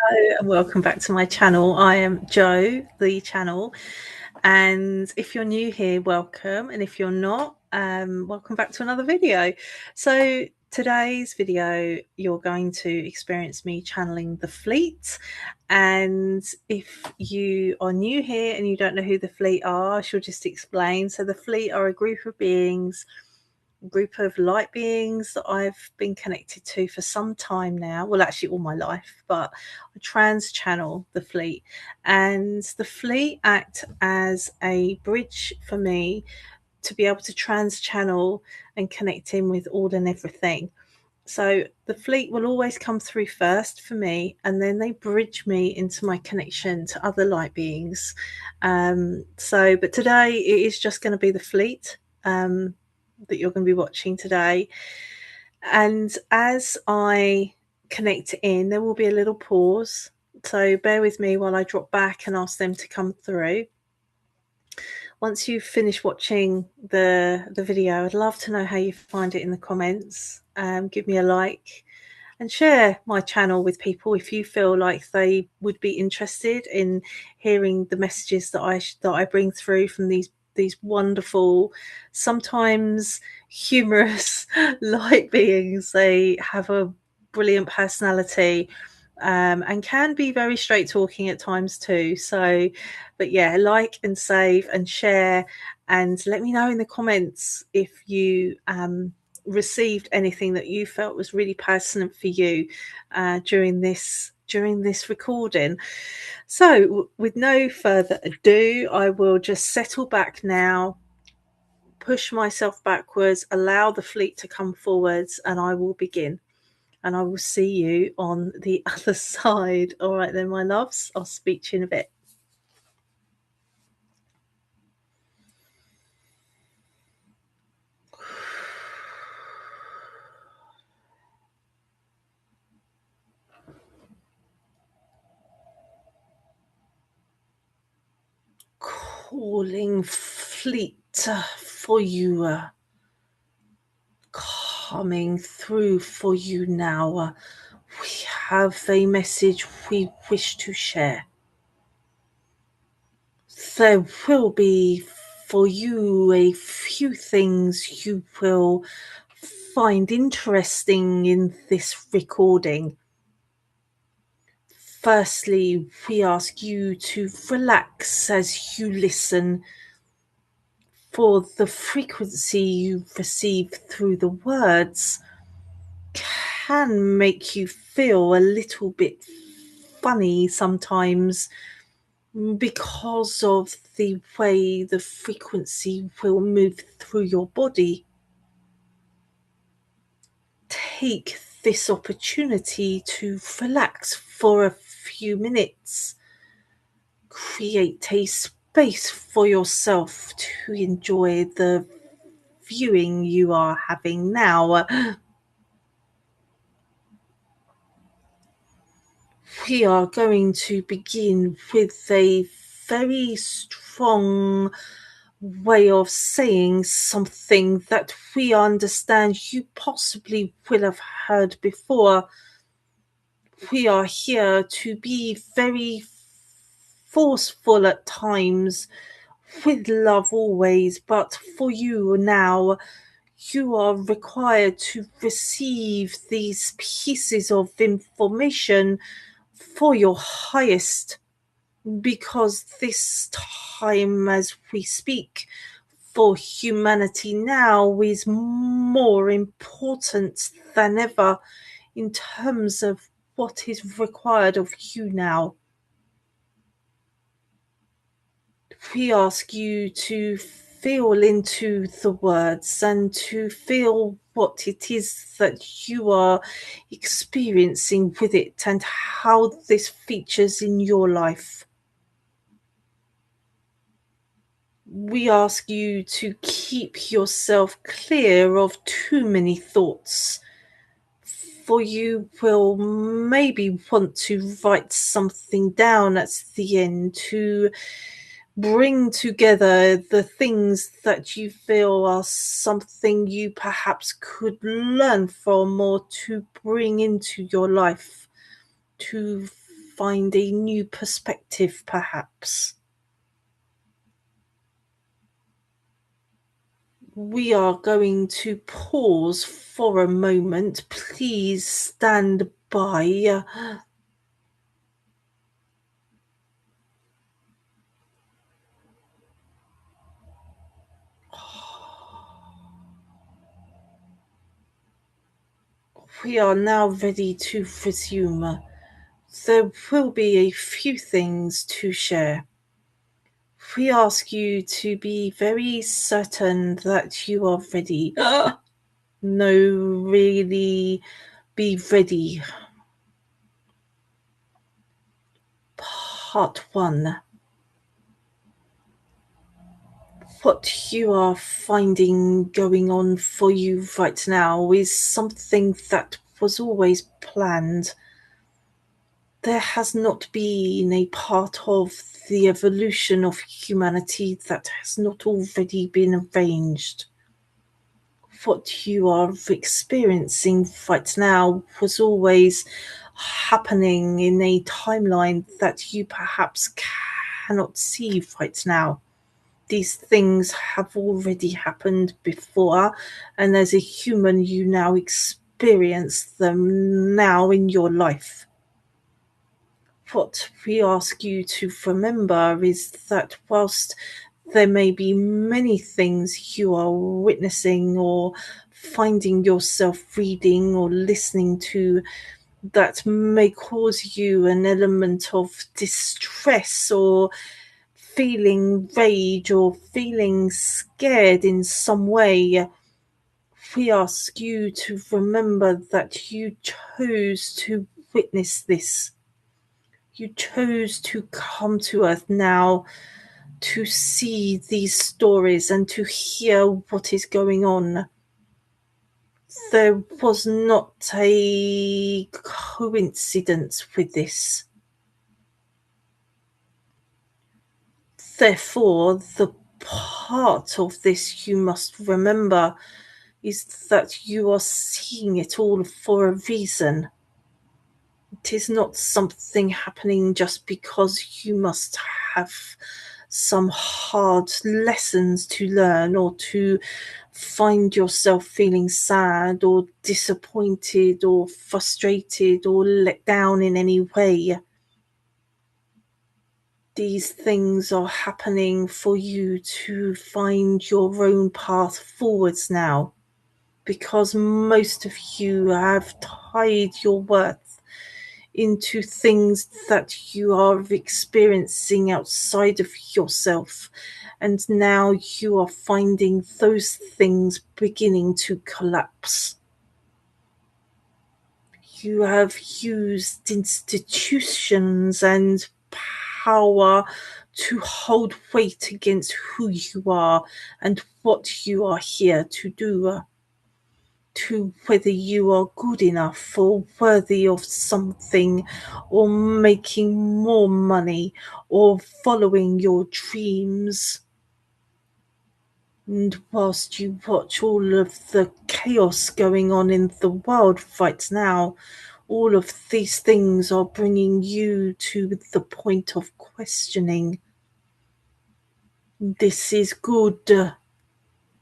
Hello and welcome back to my channel. I am Jo, the channel, and if you're new here, welcome, and if you're not, welcome back to another video. So today's video, you're going to experience me channeling the Fleet, and if you are new here and you don't know who the Fleet are, I shall just explain. So the Fleet are a group of beings, group of light beings that I've been connected to for some time now. Well, actually all my life, but I trans channel the Fleet, and the Fleet act as a bridge for me to be able to trans channel and connect in with all and everything. So the Fleet will always come through first for me, and then they bridge me into my connection to other light beings. But today it is just going to be the Fleet that you're going to be watching today. And as I connect in, there will be a little pause. So bear with me while I drop back and ask them to come through. Once you've finished watching the video, I'd love to know how you find it in the comments. Give me a like and share my channel with people if you feel like they would be interested in hearing the messages that I bring through from these wonderful, sometimes humorous light beings. They have a brilliant personality, and can be very straight talking at times too. So, but yeah, like and save and share, and let me know in the comments if you received anything that you felt was really pertinent for you during this recording. So with no further ado, I will just settle back now, push myself backwards, allow the Fleet to come forwards, and I will begin. And I will see you on the other side. All right then, my loves, I'll speak to you in a bit. Calling Fleet for you, coming through for you now. We have a message we wish to share. There will be for you a few things you will find interesting in this recording. Firstly, we ask you to relax as you listen, for the frequency you receive through the words can make you feel a little bit funny sometimes because of the way the frequency will move through your body. Take this opportunity to relax for a few minutes. Create a space for yourself to enjoy the viewing you are having now. We are going to begin with a very strong way of saying something that we understand you possibly will have heard before. We are here to be very forceful at times, with love always, but for you now, you are required to receive these pieces of information for your highest, because this time as we speak for humanity now is more important than ever in terms of what is required of you now. We ask you to feel into the words and to feel what it is that you are experiencing with it and how this features in your life. We ask you to keep yourself clear of too many thoughts, for you will maybe want to write something down at the end to bring together the things that you feel are something you perhaps could learn from or to bring into your life, to find a new perspective, perhaps. We are going to pause for a moment. Please stand by. We are now ready to resume. There will be a few things to share. We ask you to be very certain that you are ready. No, really be ready. Part 1. What you are finding going on for you right now is something that was always planned. There has not been a part of the evolution of humanity that has not already been arranged. What you are experiencing right now was always happening in a timeline that you perhaps cannot see right now. These things have already happened before, and as a human, you now experience them now in your life. What we ask you to remember is that whilst there may be many things you are witnessing or finding yourself reading or listening to that may cause you an element of distress or feeling rage or feeling scared in some way, we ask you to remember that you chose to witness this. You chose to come to Earth now to see these stories and to hear what is going on. There was not a coincidence with this. Therefore, the part of this you must remember is that you are seeing it all for a reason. It is not something happening just because you must have some hard lessons to learn or to find yourself feeling sad or disappointed or frustrated or let down in any way. These things are happening for you to find your own path forwards now, because most of you have tied your worth into things that you are experiencing outside of yourself, and now you are finding those things beginning to collapse. You have used institutions and power to hold weight against who you are and what you are here to do, to whether you are good enough or worthy of something, or making more money, or following your dreams. And whilst you watch all of the chaos going on in the world right now, all of these things are bringing you to the point of questioning. This is good.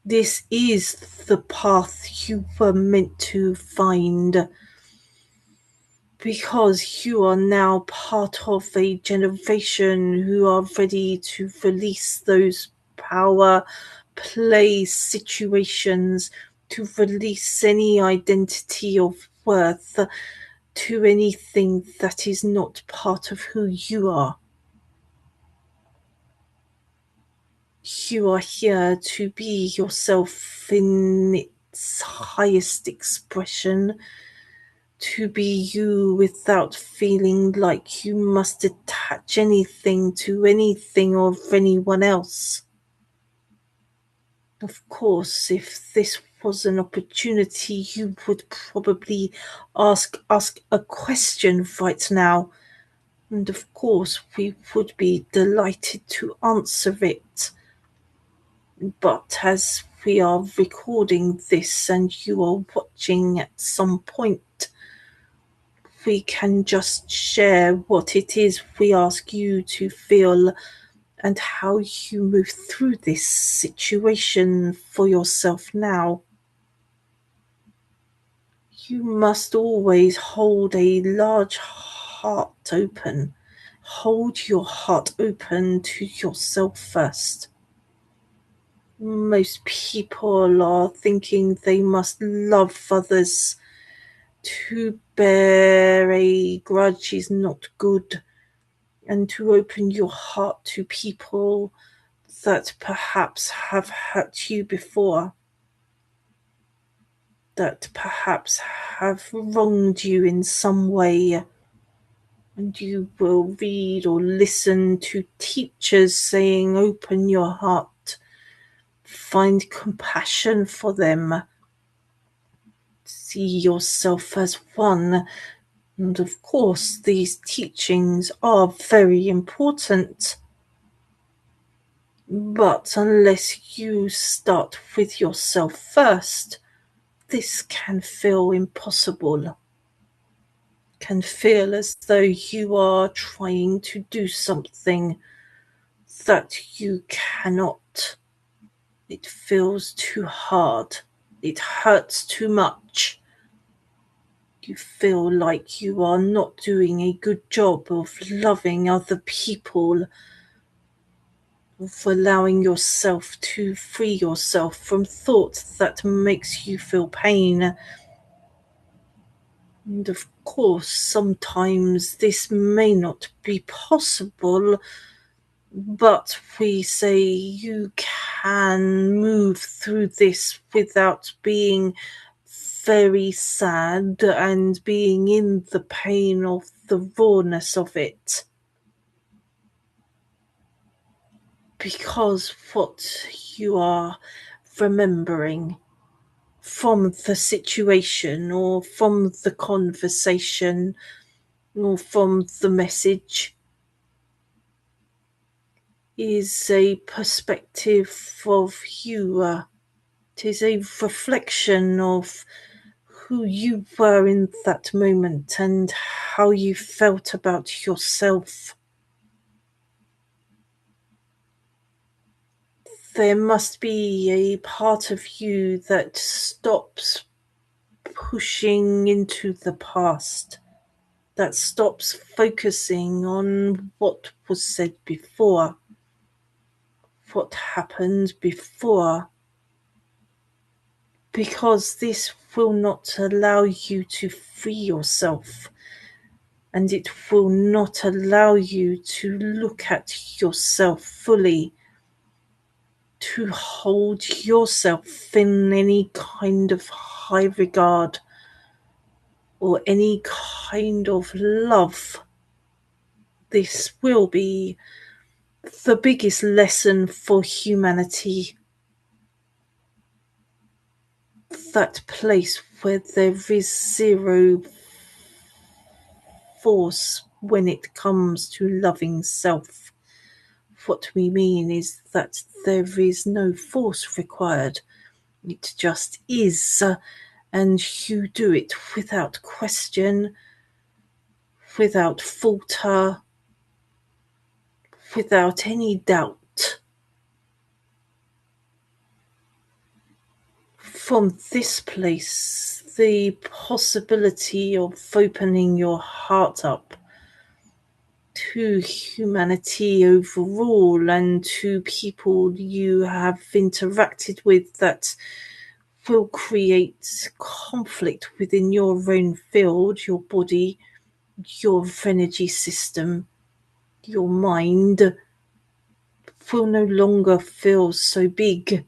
This is the path you were meant to find, because you are now part of a generation who are ready to release those power play situations, to release any identity of worth to anything that is not part of who you are. You are here to be yourself in its highest expression, to be you without feeling like you must attach anything to anything or anyone else. Of course, if this was an opportunity, you would probably ask a question right now. And of course, we would be delighted to answer it. But as we are recording this and you are watching at some point, we can just share what it is we ask you to feel and how you move through this situation for yourself now. You must always hold a large heart open. Hold your heart open to yourself first. Most people are thinking they must love others. To bear a grudge is not good, and to open your heart to people that perhaps have hurt you before, that perhaps have wronged you in some way. And you will read or listen to teachers saying, open your heart, find compassion for them, see yourself as one. And of course, these teachings are very important. But unless you start with yourself first, this can feel impossible. Can feel as though you are trying to do something that you cannot. It feels too hard. It hurts too much. You feel like you are not doing a good job of loving other people, of allowing yourself to free yourself from thoughts that makes you feel pain. And of course, sometimes this may not be possible, but we say you can move through this without being very sad and being in the pain of the rawness of it. Because what you are remembering from the situation or from the conversation or from the message is a perspective of you. It is a reflection of who you were in that moment and how you felt about yourself. There must be a part of you that stops pushing into the past, that stops focusing on what was said before, what happened before, because this will not allow you to free yourself, and it will not allow you to look at yourself fully, to hold yourself in any kind of high regard or any kind of love. This will be the biggest lesson for humanity. That place where there is zero force when it comes to loving self. What we mean is that there is no force required. It just is, and you do it without question, without falter, without any doubt. From this place, the possibility of opening your heart up to humanity overall and to people you have interacted with that will create conflict within your own field, your body, your energy system, your mind will no longer feel so big,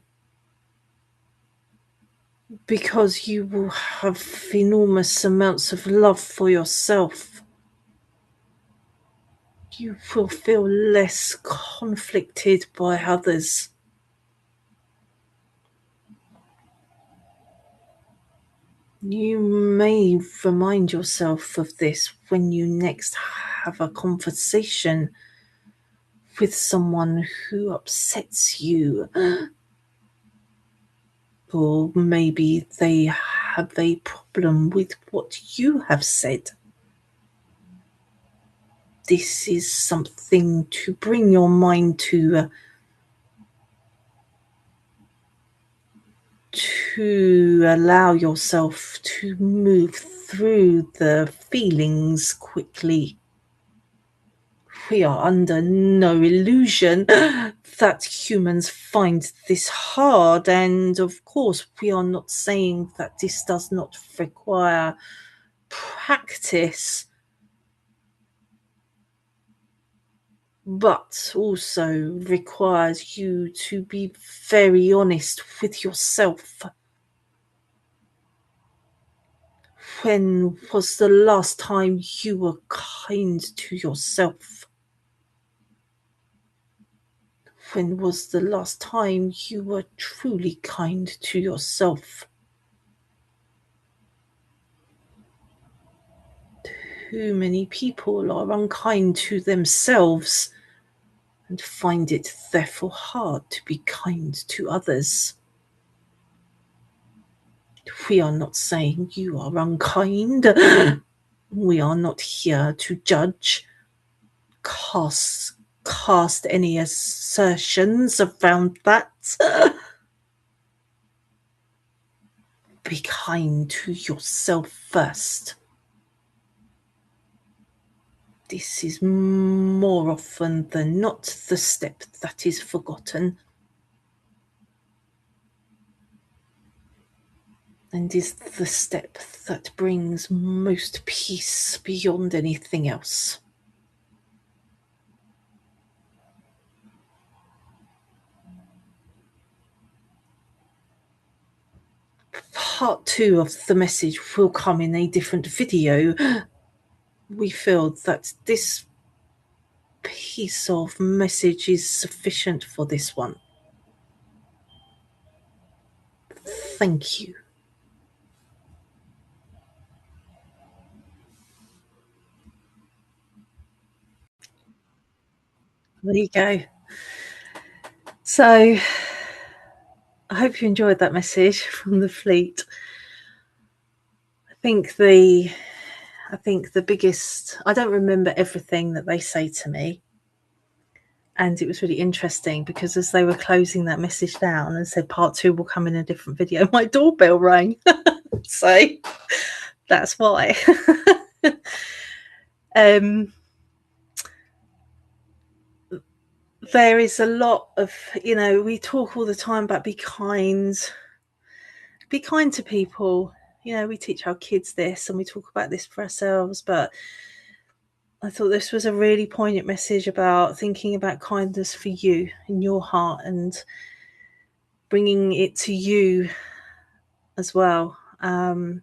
because you will have enormous amounts of love for yourself. You will feel less conflicted by others. You may remind yourself of this when you next have a conversation with someone who upsets you. Or maybe they have a problem with what you have said. this is something to bring your mind to allow yourself to move through the feelings quickly. We are under no illusion that humans find this hard, and of course we are not saying that this does not require practice, but also requires you to be very honest with yourself. When was the last time you were kind to yourself? When was the last time you were truly kind to yourself? Too many people are unkind to themselves and find it therefore hard to be kind to others. We are not saying you are unkind. We are not here to judge, cast any assertions around that. Be kind to yourself first. This is more often than not the step that is forgotten, and is the step that brings most peace beyond anything else. Part 2 of the message will come in a different video. We feel that this piece of message is sufficient for this one. Thank you. There you go. So I hope you enjoyed that message from the fleet. I think the biggest, I don't remember everything that they say to me. And it was really interesting because as they were closing that message down and said part 2 will come in a different video, my doorbell rang. So that's why. There is a lot of, we talk all the time about be kind to people. We teach our kids this and we talk about this for ourselves, but I thought this was a really poignant message about thinking about kindness for you in your heart and bringing it to you as well. And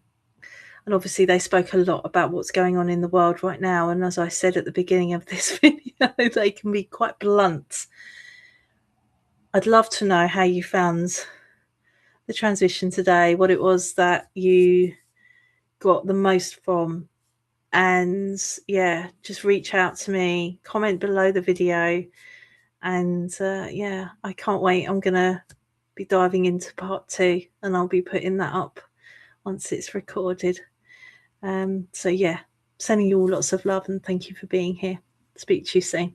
obviously they spoke a lot about what's going on in the world right now. And as I said at the beginning of this video, they can be quite blunt. I'd love to know how you found the transition today, what it was that you got the most from. And yeah, just reach out to me, comment below the video. And yeah, I can't wait. I'm going to be diving into part 2 and I'll be putting that up once it's recorded. So yeah, sending you all lots of love and thank you for being here. Speak to you soon.